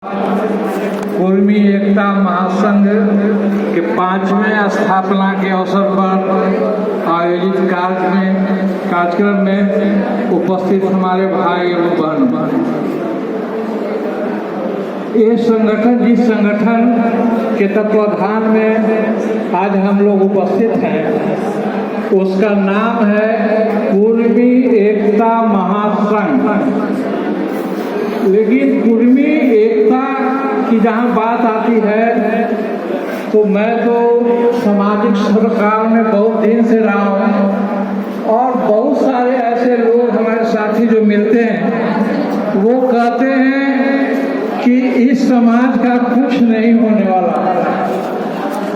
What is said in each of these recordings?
कुर्मी एकता महासंघ के 5वें स्थापना के अवसर पर आयोजित कार्यक्रम में उपस्थित हमारे भाई एवं बहन, ये संगठन जिस संगठन के तत्वाधान में आज हम लोग उपस्थित हैं उसका नाम है कुर्मी एकता महासंघ। लेकिन कुर्मी एकता की जहाँ बात आती है तो मैं तो सामाजिक सरोकार में बहुत दिन से रहा हूँ और बहुत सारे ऐसे लोग हमारे साथी जो मिलते हैं वो कहते हैं कि इस समाज का कुछ नहीं होने वाला,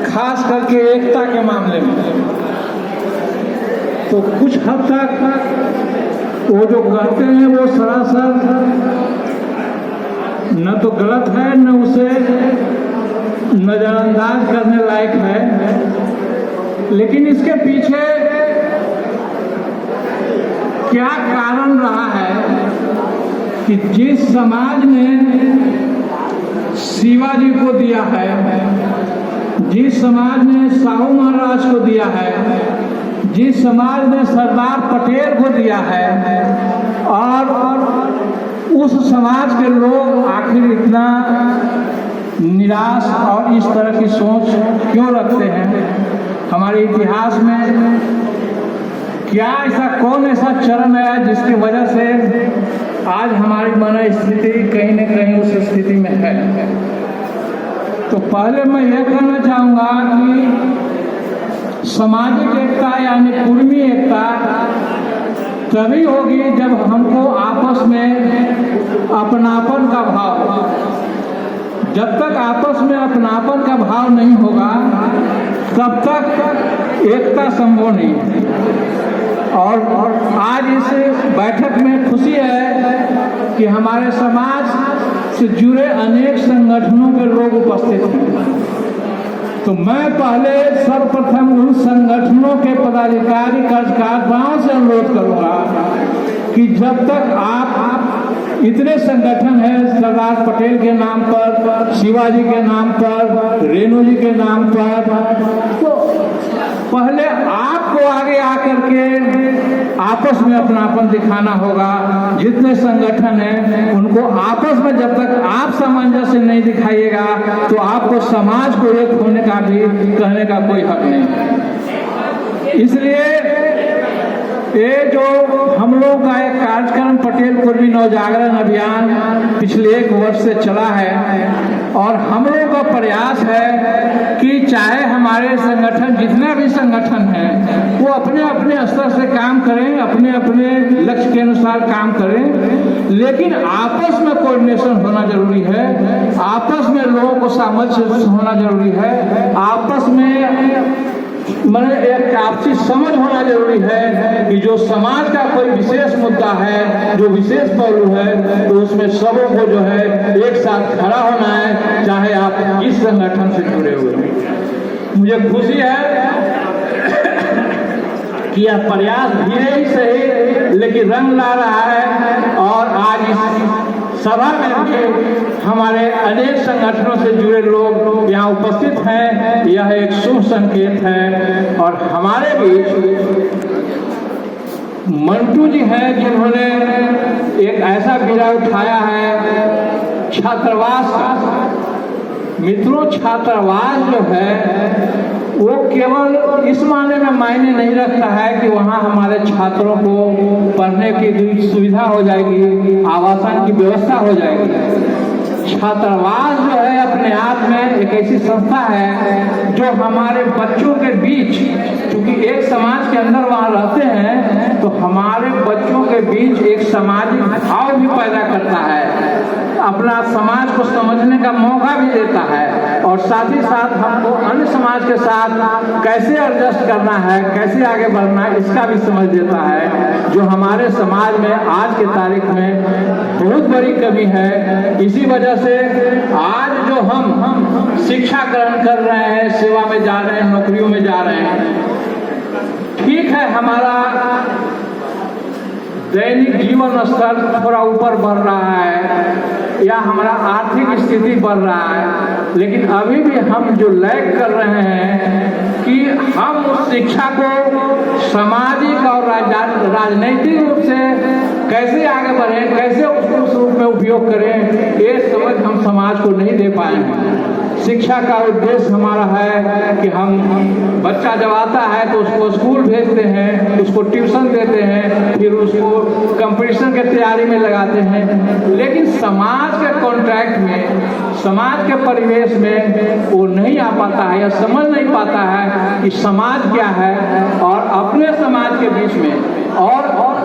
खास करके एकता के मामले में। तो कुछ हद तक वो जो कहते हैं वो सरासर न तो गलत है न उसे नजरअंदाज करने लायक है। लेकिन इसके पीछे क्या कारण रहा है कि जिस समाज ने शिवाजी को दिया है, जिस समाज ने साहू महाराज को दिया है, जिस समाज ने सरदार पटेल को दिया है, और उस समाज के लोग आखिर इतना निराश और इस तरह की सोच क्यों रखते हैं? हमारे इतिहास में क्या कौन ऐसा चरण है जिसकी वजह से आज हमारी मन स्थिति कहीं न कहीं उस स्थिति में है? तो पहले मैं यह कहना चाहूँगा कि सामाजिक एकता यानी कुर्मी एकता तभी होगी जब हमको आपस में अपनापन का भाव, जब तक आपस में अपनापन का भाव नहीं होगा तब तक एकता संभव नहीं है। और आज इस बैठक में खुशी है कि हमारे समाज से जुड़े अनेक संगठनों के लोग उपस्थित हैं। तो मैं पहले सर्वप्रथम उन संगठनों के पदाधिकारी कार्यकर्ताओं से अनुरोध करूंगा कि जब तक आप इतने संगठन हैं सरदार पटेल के नाम पर, शिवाजी के नाम पर, रेणु जी के नाम पर, तो पहले आपको आगे आकर के आपस में अपनापन दिखाना होगा। जितने संगठन हैं उनको आपस में जब तक आप सामंजस्य नहीं दिखाइएगा तो आपको समाज को एक होने का भी कहने का कोई हक नहीं। इसलिए ये जो हम लोग का एक कार्यक्रम पटेल कुर्मी नवजागरण अभियान पिछले 1 वर्ष से चला है और हम लोग का प्रयास है कि चाहे हमारे संगठन जितने भी संगठन हैं वो अपने अपने स्तर से काम करें, अपने अपने लक्ष्य के अनुसार काम करें, लेकिन आपस में कोऑर्डिनेशन होना जरूरी है, आपस में लोगों को सामंजस्य होना जरूरी है, आपस में एक आपसी समझ होना जरूरी है कि जो समाज का कोई विशेष मुद्दा है, जो विशेष पहलू है, तो उसमें सबों को जो है एक साथ खड़ा होना है, चाहे आप किस संगठन से जुड़े हुए हैं। मुझे खुशी है कि यह प्रयास धीरे ही सही लेकिन रंग ला रहा है और आज इस सभा में भी हमारे अनेक संगठनों से जुड़े लोग यहाँ उपस्थित हैं। यह एक शुभ संकेत है। और हमारे बीच मंटू जी हैं जिन्होंने एक ऐसा बीड़ा उठाया है छात्रावास का। मित्रों, छात्रावास जो है वो केवल इस मायने में मायने नहीं रखता है कि वहाँ हमारे छात्रों को पढ़ने की सुविधा हो जाएगी, आवासन की व्यवस्था हो जाएगी। छात्रावास जो है अपने आप में एक ऐसी संस्था है जो हमारे बच्चों के बीच, क्योंकि एक समाज के अंदर वहाँ रहते हैं, तो हमारे बच्चों के बीच एक सामाजिक भाव भी पैदा करता है, अपना समाज को समझने का मौका भी देता है और साथ ही साथ हमको अन्य समाज के साथ कैसे एडजस्ट करना है, कैसे आगे बढ़ना है, इसका भी समझ देता है, जो हमारे समाज में आज के तारीख में बहुत बड़ी कमी है। इसी वजह से आज जो हम शिक्षा ग्रहण कर रहे हैं, सेवा में जा रहे हैं, नौकरियों में जा रहे हैं, ठीक है, हमारा दैनिक जीवन स्तर थोड़ा ऊपर बढ़ रहा है या हमारा आर्थिक स्थिति बढ़ रहा है, लेकिन अभी भी हम जो लैग कर रहे हैं कि हम उस शिक्षा को सामाजिक और राजनीतिक रूप से कैसे आगे बढ़ें, कैसे उसको उस रूप में उपयोग करें, ये समझ हम समाज को नहीं दे पाए हैं। शिक्षा का उद्देश्य हमारा है कि हम बच्चा जब आता है तो उसको स्कूल भेजते हैं, उसको ट्यूशन देते हैं, फिर उसको कंपटीशन के तैयारी में लगाते हैं, लेकिन समाज के कॉन्ट्रैक्ट में, समाज के परिवेश में वो नहीं आ पाता है या समझ नहीं पाता है कि समाज क्या है और अपने समाज के बीच में और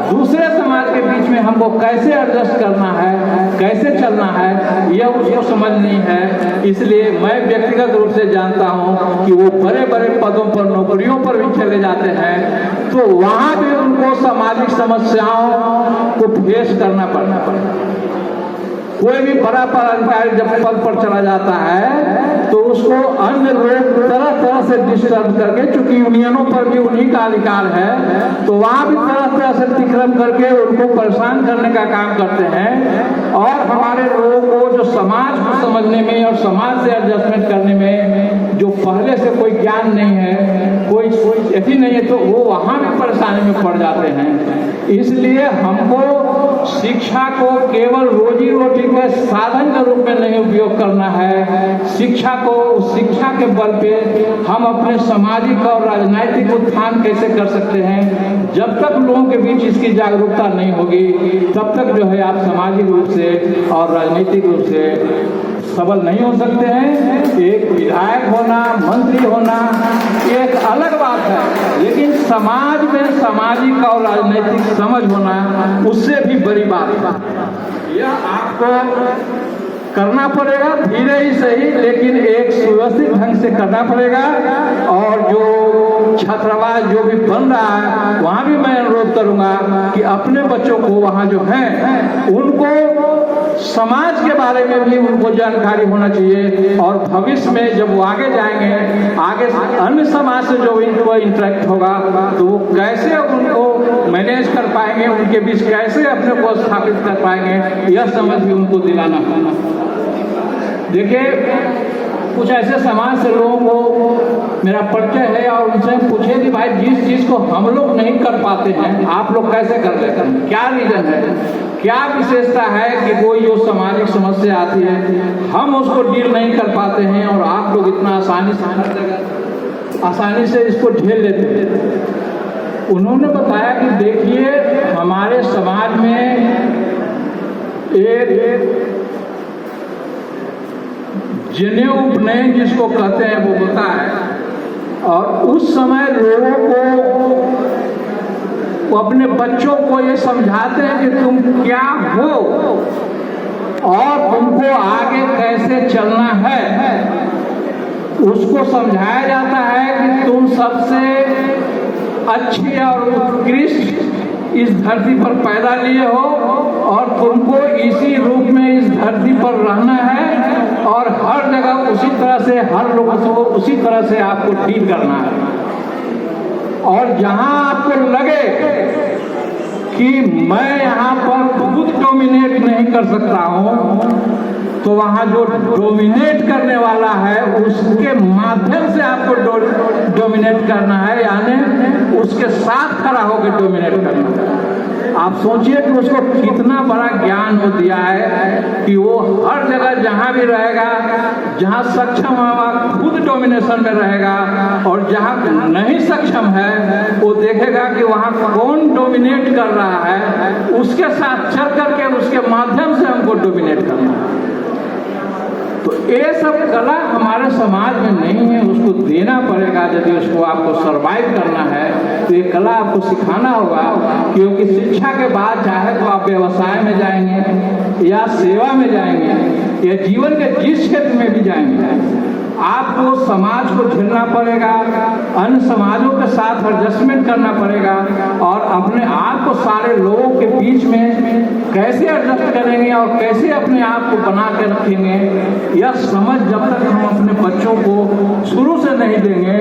दूसरे समाज के बीच में हमको कैसे एडजस्ट करना है, कैसे चलना है, यह उसको समझ नहीं है। इसलिए मैं व्यक्तिगत रूप से जानता हूं कि वो बड़े बड़े पदों पर, नौकरियों पर भी चले जाते हैं तो वहां भी उनको सामाजिक समस्याओं को फेस करना पड़ता है। कोई भी बड़ा पदाधिकारी जब पद पर चला जाता है तो उसको अन्य लोग तरह तरह से डिस्टर्ब करके, चूंकि यूनियनों पर भी उन्हीं का अधिकार है, तो वहाँ भी तरह तरह से अतिक्रम करके उनको परेशान करने का काम करते हैं। और हमारे लोगों को जो समाज को समझने में और समाज से एडजस्टमेंट करने में जो पहले से कोई ज्ञान नहीं है, कोई ऐसी नहीं है, तो वो वहाँ भी परेशानी में पड़ जाते हैं। इसलिए हमको शिक्षा को केवल रोजी रोटी के साधन के रूप में नहीं उपयोग करना है। शिक्षा को, शिक्षा के बल पे हम अपने सामाजिक और राजनीतिक उत्थान कैसे कर सकते हैं, जब तक लोगों के बीच इसकी जागरूकता नहीं होगी तब तक जो है आप सामाजिक रूप से और राजनीतिक रूप से सबल नहीं हो सकते हैं। एक विधायक होना, मंत्री होना एक अलग बात है, लेकिन समाज में सामाजिक और राजनीतिक समझ होना उससे भी बड़ी बात है। यह आपको करना पड़ेगा, धीरे ही सही, लेकिन एक सुव्यवस्थित ढंग से करना पड़ेगा। और जो छात्रावास जो भी बन रहा है वहाँ भी मैं अनुरोध करूँगा कि अपने बच्चों को वहाँ जो है उनको समाज के बारे में भी उनको जानकारी होना चाहिए और भविष्य में जब वो आगे जाएंगे, आगे अन्य समाज से जो इनको इंटरेक्ट होगा तो वो कैसे उनको मैनेज कर पाएंगे, उनके बीच कैसे अपने को स्थापित कर पाएंगे, यह समझ भी उनको दिलाना होगा। देखिए, कुछ ऐसे समाज से लोगों को मेरा परिचय है और उनसे पूछे कि भाई जिस चीज़ को हम लोग नहीं कर पाते हैं आप लोग कैसे कर लेते हैं, क्या रीजन है, क्या विशेषता है कि कोई जो सामाजिक समस्या आती है हम उसको डील नहीं कर पाते हैं और आप लोग इतना आसानी से इसको झेल लेते हैं। उन्होंने बताया कि देखिए, हमारे समाज में एक जनेऊ उपनयन जिसको कहते हैं वो होता है और उस समय लोगों को अपने बच्चों को ये समझाते हैं कि तुम क्या हो और तुमको आगे कैसे चलना है। उसको समझाया जाता है कि तुम सबसे अच्छी और उत्कृष्ट इस धरती पर पैदा लिए हो और तुमको इसी रूप में इस धरती पर रहना है और हर जगह उसी तरह से हर लोगों को उसी तरह से आपको डील करना है। और जहां आपको लगे कि मैं यहाँ पर खुद डोमिनेट नहीं कर सकता हूँ तो वहाँ जो डोमिनेट करने वाला है उसके माध्यम से आपको डोमिनेट करना है, यानी उसके साथ खड़ा होकर डोमिनेट करना है। आप सोचिए कि उसको कितना बड़ा ज्ञान हो दिया है कि वो हर जगह जहाँ भी रहेगा, जहाँ सक्षम होगा खुद डोमिनेशन में रहेगा और जहाँ नहीं सक्षम है वो देखेगा कि वहाँ कौन डोमिनेट कर रहा है, उसके साथ चल करके उसके माध्यम से हमको डोमिनेट करना है। तो ये सब कला हमारे समाज में नहीं है, उसको देना पड़ेगा। यदि उसको आपको सरवाइव करना है तो ये कला आपको सिखाना होगा, क्योंकि शिक्षा के बाद चाहे तो आप व्यवसाय में जाएंगे या सेवा में जाएंगे या जीवन के जिस क्षेत्र में भी जाएंगे, आपको समाज को झेलना पड़ेगा, अन्य समाजों के साथ एडजस्टमेंट करना पड़ेगा और अपने आप को सारे लोगों के बीच में कैसे एडजस्ट करेंगे और कैसे अपने आप को बना के रखेंगे, यह समझ जब तक हम अपने बच्चों को शुरू से नहीं देंगे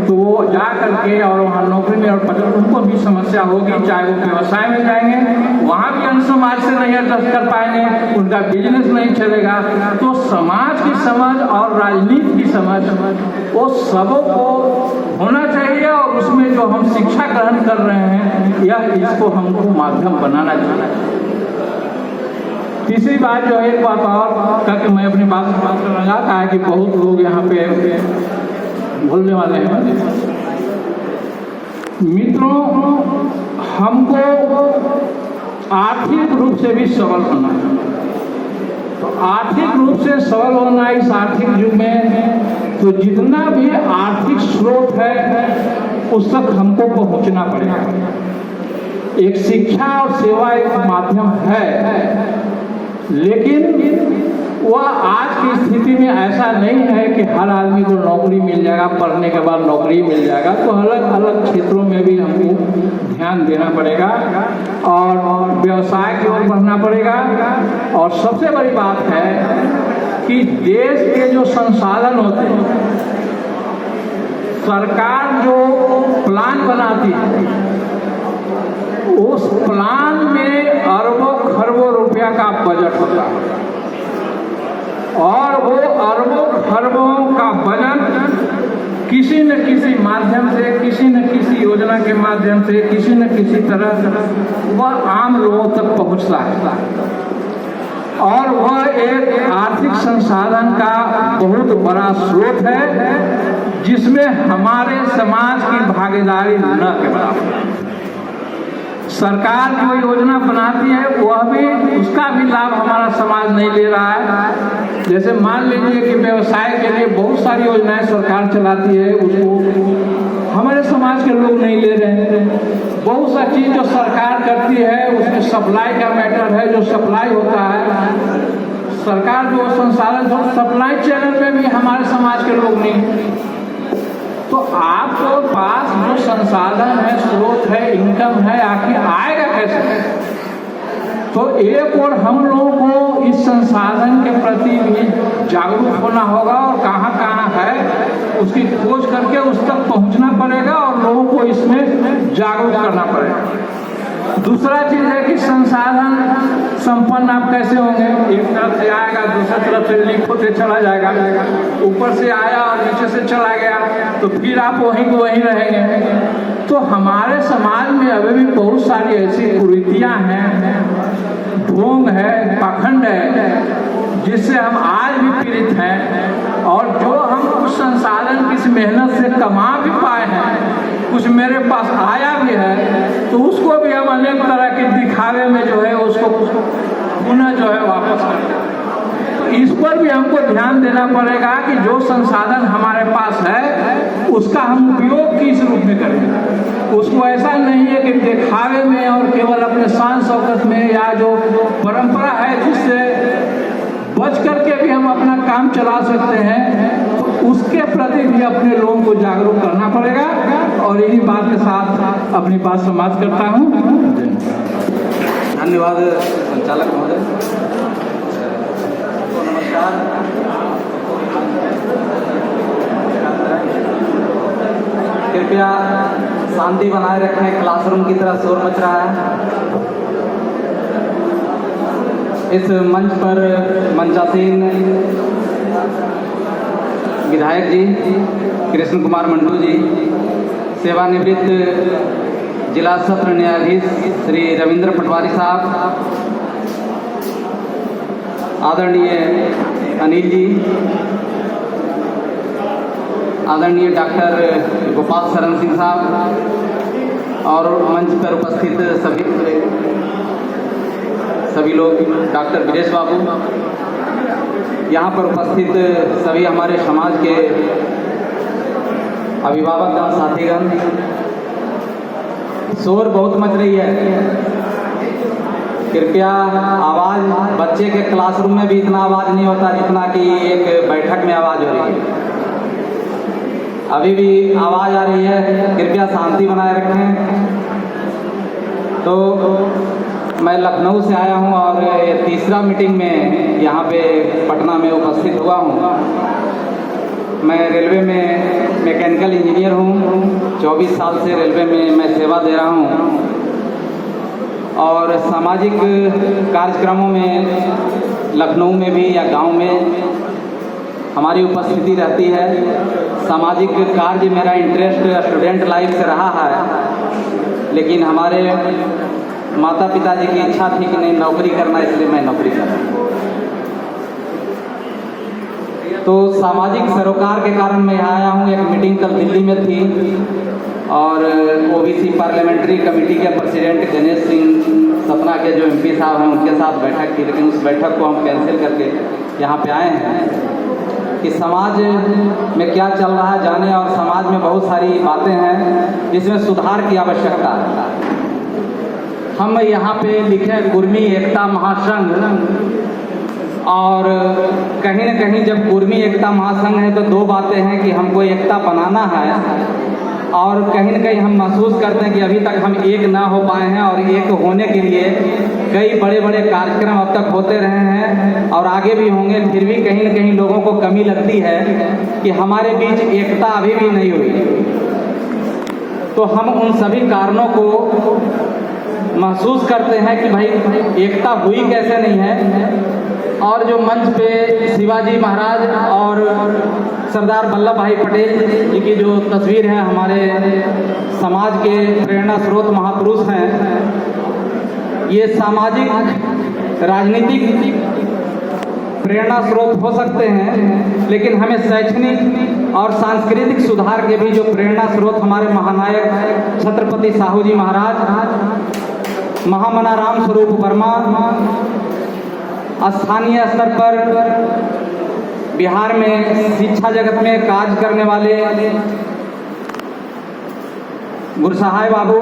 तो वो जा करके और वहाँ नौकरी में और उनको भी समस्या होगी। चाहे वो व्यवसाय में जाएंगे, वहाँ भी अन्य समाज से नहीं एडजस्ट कर पाएंगे, उनका बिजनेस नहीं चलेगा। तो समाज की समझ और राजनीति की समझ वो सबों को होना चाहिए और उसमें जो हम शिक्षा ग्रहण कर रहे हैं यह इसको हमको माध्यम बनाना चाहिए। तीसरी बात जो है, एक बात और करके मैं अपनी बात लगा, कहा है कि बहुत लोग यहाँ पे बोलने वाले हैं। मित्रों, हमको आर्थिक रूप से भी सबल होना है। तो आर्थिक रूप से सबल होना इस आर्थिक युग में, तो जितना भी आर्थिक स्रोत है उस तक हमको पहुंचना पड़ेगा। एक शिक्षा और सेवा एक माध्यम है, लेकिन वह आज की स्थिति में ऐसा नहीं है कि हर आदमी को नौकरी मिल जाएगा, पढ़ने के बाद नौकरी मिल जाएगा। तो अलग अलग क्षेत्रों में भी हमको ध्यान देना पड़ेगा और व्यवसाय की ओर बढ़ना पड़ेगा। और सबसे बड़ी बात है कि देश के जो संसाधन होते हैं, सरकार जो प्लान बनाती है उस प्लान में अरबों खरबों रुपया का बजट होता है और वो अरबों खरबों का बजट किसी न किसी माध्यम से, किसी न किसी योजना के माध्यम से, किसी न किसी तरह वह आम लोगों तक पहुंचता है और वह एक आर्थिक संसाधन का बहुत बड़ा स्रोत है जिसमें हमारे समाज की भागीदारी न के बराबर। सरकार जो योजना बनाती है वह भी, उसका भी लाभ हमारा समाज नहीं ले रहा है। जैसे मान लीजिए कि व्यवसाय के लिए बहुत सारी योजनाएं सरकार चलाती है, उसको हमारे समाज के लोग नहीं ले रहे हैं। बहुत सा चीज़ जो सरकार करती है उसमें सप्लाई का मैटर है, जो सप्लाई होता है सरकार जो संसाधन जो सप्लाई चैनल में भी हमारे समाज के लोग नहीं। तो आपके पास जो संसाधन है, स्रोत है, इनकम है, आखिर आएगा कैसे? तो एक और हम लोगों को इस संसाधन के प्रति भी जागरूक होना होगा और कहाँ कहाँ है उसकी खोज करके उस तक पहुँचना पड़ेगा और लोगों को इसमें जागरूक करना पड़ेगा। दूसरा चीज़ है कि संसाधन संपन्न आप कैसे होंगे? एक तरफ से आएगा, दूसरी तरफ से लीक होते चला जाएगा, ऊपर से आया और नीचे से चला गया, तो फिर आप वहीं को वहीं रहेंगे। तो हमारे समाज में अभी भी बहुत सारी ऐसी कुरीतियाँ हैं, ढोंग है, पाखंड है, जिससे हम आज भी पीड़ित हैं। और जो हम कुछ संसाधन किस मेहनत से कमा भी पाए हैं, कुछ मेरे पास आया भी है, तो उसको भी हम अनेक तरह के दिखावे में जो है उसको पुनः जो है वापस करते हैं। तो इस पर भी हमको ध्यान देना पड़ेगा कि जो संसाधन हमारे पास है उसका हम उपयोग किस रूप में करें। उसको ऐसा नहीं है कि दिखावे में और केवल अपने शान शौकत में, या जो परंपरा है जिससे बच करके भी हम अपना काम चला सकते हैं, तो उसके प्रति भी अपने लोगों को जागरूक करना पड़ेगा। और इन्हीं बात के साथ अपनी बात समाप्त करता हूँ। धन्यवाद संचालक महोदय। नमस्कार। कृपया शांति बनाए रखें, क्लासरूम की तरह शोर मच रहा है। इस मंच पर मंचासीन विधायक जी कृष्ण कुमार मंटू जी, सेवानिवृत्त जिला सत्र न्यायाधीश श्री रविंद्र पटवारी साहब, आदरणीय अनिल जी, आदरणीय डॉक्टर गोपाल शरण सिंह साहब और मंच पर उपस्थित सभी लोग, डॉक्टर विदेश बाबू, यहाँ पर उपस्थित सभी हमारे समाज के अभिभावकगण, साथीगण। शोर बहुत मच रही है, कृपया आवाज़, बच्चे के क्लासरूम में भी इतना आवाज़ नहीं होता जितना कि एक बैठक में आवाज़ हो रही है। अभी भी आवाज़ आ रही है, कृपया शांति बनाए रखें। तो मैं लखनऊ से आया हूं और ये तीसरा मीटिंग में यहाँ पे पटना में उपस्थित हुआ हूं। मैं रेलवे में मैकेनिकल इंजीनियर हूं, 24 साल से रेलवे में मैं सेवा दे रहा हूं और सामाजिक कार्यक्रमों में लखनऊ में भी या गांव में हमारी उपस्थिति रहती है। सामाजिक कार्य मेरा इंटरेस्ट स्टूडेंट लाइफ से रहा है, लेकिन हमारे माता पिताजी की इच्छा थी कि नहीं नौकरी करना, इसलिए मैं नौकरी कर रहा हूँ। तो सामाजिक सरोकार के कारण मैं यहाँ आया हूँ। एक मीटिंग कल दिल्ली में थी और ओबीसी पार्लियामेंट्री कमेटी के प्रेसिडेंट गणेश सिंह सतना के जो एमपी साहब हैं उनके साथ बैठक थी, लेकिन उस बैठक को हम कैंसिल करके यहाँ पे आए हैं कि समाज में क्या चल रहा है जाने, और समाज में बहुत सारी बातें हैं जिसमें सुधार की आवश्यकता है। हम यहाँ पे लिखे कुर्मी एकता महासंघ, और कहीं न कहीं जब कुर्मी एकता महासंघ है तो दो बातें हैं कि हमको एकता बनाना है और कहीं न कहीं हम महसूस करते हैं कि अभी तक हम एक ना हो पाए हैं, और एक होने के लिए कई बड़े बड़े कार्यक्रम अब तक होते रहे हैं और आगे भी होंगे। फिर भी कहीं न कहीं लोगों को कमी लगती है कि हमारे बीच एकता अभी भी नहीं हुई। तो हम उन सभी कारणों को महसूस करते हैं कि भाई एकता हुई कैसे नहीं है। और जो मंच पे शिवाजी महाराज और सरदार वल्लभ भाई पटेल जी की जो तस्वीर है, हमारे समाज के प्रेरणा स्रोत महापुरुष हैं। ये सामाजिक राजनीतिक प्रेरणा स्रोत हो सकते हैं, लेकिन हमें शैक्षणिक और सांस्कृतिक सुधार के भी जो प्रेरणा स्रोत हमारे महानायक छत्रपति साहू जी महाराज, महामना राम स्वरूप वर्मा, स्थानीय स्तर पर बिहार में शिक्षा जगत में कार्य करने वाले गुरसाहाय बाबू,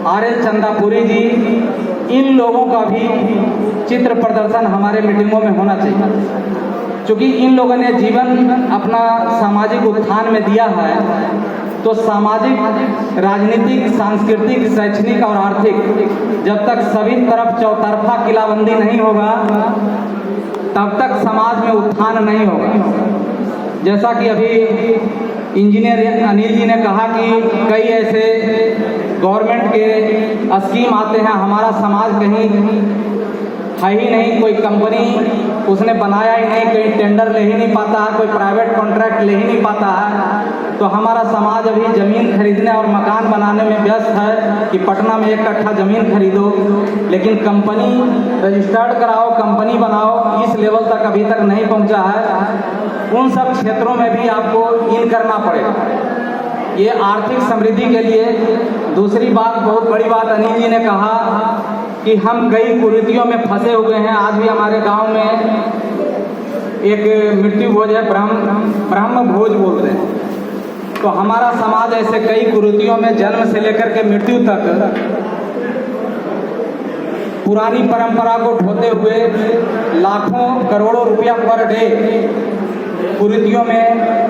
RL चंदापुरी जी, इन लोगों का भी चित्र प्रदर्शन हमारे मीटिंगों में होना चाहिए। क्योंकि इन लोगों ने जीवन अपना सामाजिक उत्थान में दिया है, तो सामाजिक, राजनीतिक, सांस्कृतिक, शैक्षणिक और आर्थिक जब तक सभी तरफ चौतरफा किलाबंदी नहीं होगा तब तक समाज में उत्थान नहीं होगा। जैसा कि अभी इंजीनियर अनिल जी ने कहा कि कई ऐसे गवर्नमेंट के स्कीम आते हैं, हमारा समाज कहीं है ही नहीं, कोई कंपनी उसने बनाया ही नहीं, कहीं टेंडर ले ही नहीं पाता है, कोई प्राइवेट कॉन्ट्रैक्ट ले ही नहीं पाता है। तो हमारा समाज अभी ज़मीन खरीदने और मकान बनाने में व्यस्त है कि पटना में 1 कट्ठा ज़मीन खरीदो, लेकिन कंपनी रजिस्टर्ड कराओ, कंपनी बनाओ, इस लेवल तक अभी तक नहीं पहुंचा है। उन सब क्षेत्रों में भी आपको इन करना पड़ेगा, ये आर्थिक समृद्धि के लिए। दूसरी बात, बहुत बड़ी बात अनिल जी ने कहा कि हम कई कुरीतियों में फंसे हुए हैं। आज भी हमारे गांव में एक मृत्यु भोज है, ब्रह्म भोज बोलते हैं। तो हमारा समाज ऐसे कई कुरीतियों में जन्म से लेकर के मृत्यु तक पुरानी परंपरा को ढोते हुए लाखों करोड़ों रुपया पर डे कुरीतियों में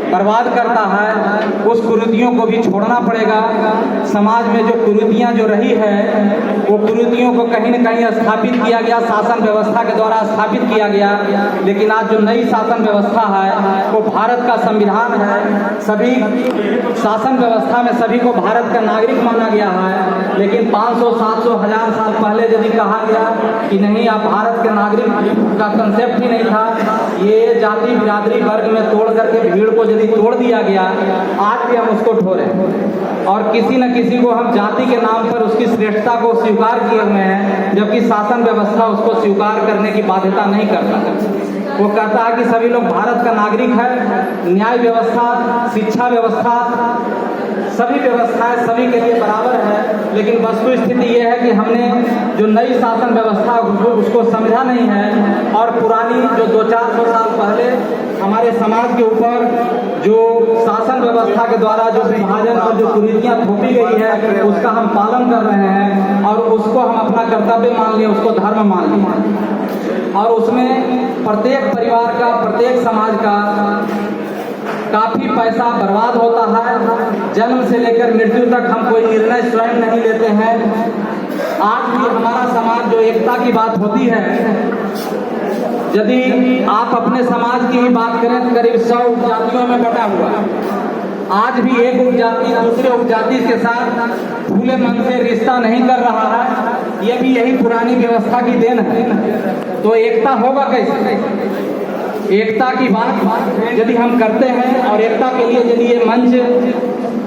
बर्बाद करता है। उस कुरीतियों को भी छोड़ना पड़ेगा। समाज में जो कुरीतियाँ जो रही है वो कुरीतियों को कहीं न कहीं स्थापित किया गया, शासन व्यवस्था के द्वारा स्थापित किया गया। लेकिन आज जो नई शासन व्यवस्था है वो भारत का संविधान है, सभी शासन व्यवस्था में सभी को भारत का नागरिक माना गया है। लेकिन 500, 700, 1000 साल पहले यदि कहा गया कि नहीं आप भारत के नागरिक का कंसेप्ट ही नहीं था, ये जाति बिरादरी वर्ग में तोड़ करके भीड़ को यदि तोड़ दिया गया, आज भी हम उसको ढो रहे हैं और किसी न किसी को हम जाति के नाम पर उसकी श्रेष्ठता को स्वीकार किए हुए हैं, जबकि शासन व्यवस्था उसको स्वीकार करने की बाध्यता नहीं करता। वो कहता है कि सभी लोग भारत का नागरिक है, न्याय व्यवस्था, शिक्षा व्यवस्था, सभी व्यवस्थाएं सभी के लिए बराबर है। लेकिन वस्तु स्थिति ये है कि हमने जो नई शासन व्यवस्था उसको समझा नहीं है और पुरानी जो 200-400 साल पहले हमारे समाज के ऊपर जो शासन व्यवस्था के द्वारा जो विभाजन और जो कुरीतियाँ थोपी गई है उसका हम पालन कर रहे हैं और उसको हम अपना कर्तव्य मान लिए, उसको धर्म मान लिए। और उसमें प्रत्येक परिवार का, प्रत्येक समाज का काफ़ी पैसा बर्बाद होता है। जन्म से लेकर मृत्यु तक हम कोई निर्णय स्वयं नहीं लेते हैं। आज भी हमारा समाज जो एकता की बात होती है, यदि आप अपने समाज की ही बात करें तो करीब 100 उपजातियों में बटा हुआ है। आज भी एक उपजाति दूसरे उपजाति के साथ खुले मन से रिश्ता नहीं कर रहा है। ये भी यही पुरानी व्यवस्था की देन है। तो एकता होगा कैसे? एकता की बात यदि हम करते हैं और एकता के लिए यदि ये मंच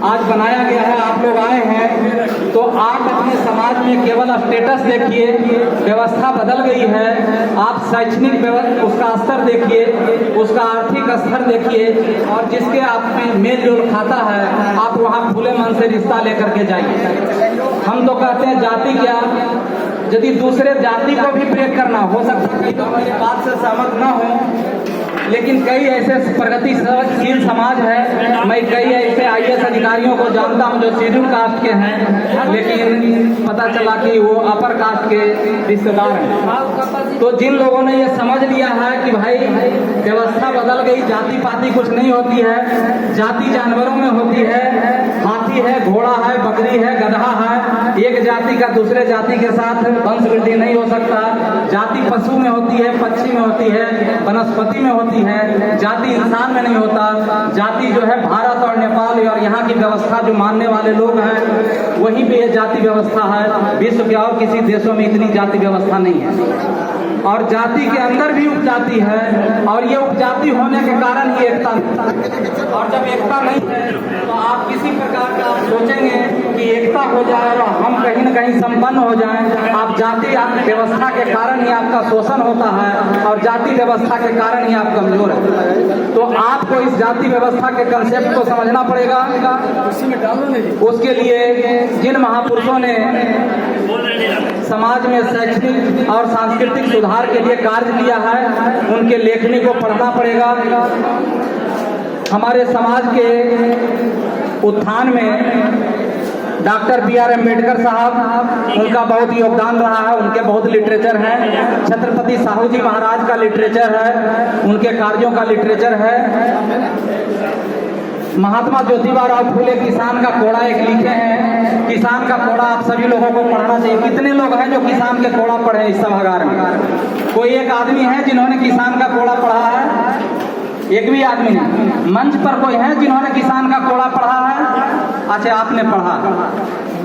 आज बनाया गया है, आप लोग आए हैं, तो आप अपने समाज में केवल स्टेटस देखिए, व्यवस्था बदल गई है। आप शैक्षणिक उसका स्तर देखिए, उसका आर्थिक स्तर देखिए, और जिसके आप में मेल जोल खाता है आप वहाँ खुले मन से रिश्ता लेकर के जाइए। हम तो कहते हैं जाति क्या, यदि दूसरे जाति को भी ब्रेक करना हो सकता है तो मेरी बात से सहमत ना हो, लेकिन कई ऐसे प्रगतिशील समाज है। मैं कई ऐसे IAS अधिकारियों को जानता हूं जो शेड्यूल कास्ट के हैं, लेकिन पता चला कि वो अपर कास्ट के रिश्तेदार हैं। तो जिन लोगों ने ये समझ लिया है कि भाई व्यवस्था बदल गई, जाति पाति कुछ नहीं होती है, जाति जानवरों में होती है, हाथी है, घोड़ा है, बकरी है, गधा है, एक जाति का दूसरे जाति के साथ वंश वृद्धि नहीं हो सकता। जाति पशु में होती है, पक्षी में होती है, वनस्पति में होती है, जाति इंसान में नहीं होता। जाति जो है भारत और नेपाल और यहाँ की व्यवस्था जो मानने वाले लोग हैं वहीं पे ये जाति व्यवस्था है। विश्व के और किसी देशों में इतनी जाति व्यवस्था नहीं है। और जाति के अंदर भी उपजाति है, और ये उपजाति होने के कारण ही एकता नहीं। और जब एकता नहीं है तो आप किसी प्रकार का सोचेंगे कि एकता हो जाए और हम कहीं न कहीं संपन्न हो जाएं। आप जाति व्यवस्था के कारण ही आपका शोषण होता है, और जाति व्यवस्था के कारण ही आप कमजोर हैं। तो आपको इस जाति व्यवस्था के कंसेप्ट को समझना पड़ेगा। उसके लिए जिन महापुरुषों ने समाज में शैक्षणिक और सांस्कृतिक सुधार के लिए कार्य किया है, उनके लेखनी को पढ़ना पड़ेगा। हमारे समाज के उत्थान में डॉक्टर BR अम्बेडकर साहब, उनका बहुत योगदान रहा है, उनके बहुत लिटरेचर है। छत्रपति साहू जी महाराज का लिटरेचर है, उनके कार्यों का लिटरेचर है। महात्मा ज्योतिबा राव फूले किसान का कोड़ा एक लिखे हैं। किसान का कोड़ा आप सभी लोगों को पढ़ना चाहिए। कितने लोग हैं जो किसान के कोड़ा पढ़े इस सभागार में? कोई एक आदमी है जिन्होंने किसान का कोड़ा पढ़ा है? एक भी आदमी नहीं। मंच पर कोई है जिन्होंने किसान का कोड़ा पढ़ा है? अच्छा, आपने पढ़ा।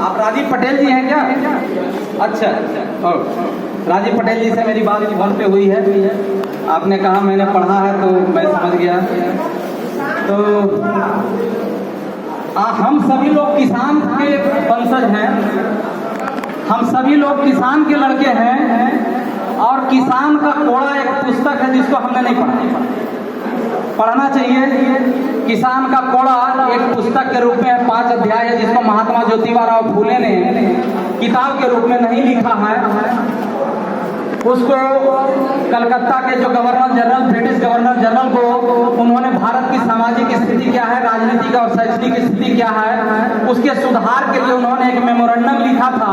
आप राजीव पटेल जी हैं क्या? अच्छा, राजीव पटेल जी से मेरी बात फोन पे हुई है। आपने कहा मैंने पढ़ा है तो मैं समझ गया। तो हम सभी लोग किसान के वंशज हैं, हम सभी लोग किसान के लड़के हैं, और किसान का कोड़ा एक पुस्तक है जिसको हमने नहीं पढ़ना चाहिए। किसान का कोड़ा एक पुस्तक के रूप में 5 अध्याय है, जिसको महात्मा ज्योतिबा राव फूले ने किताब के रूप में नहीं लिखा है। उसको कलकत्ता के जो governor general, British governor general को उन्होंने भारत की सामाजिक स्थिति क्या है, राजनीतिक और शैक्षणिक स्थिति क्या है, उसके सुधार के लिए उन्होंने एक मेमोरेंडम लिखा था।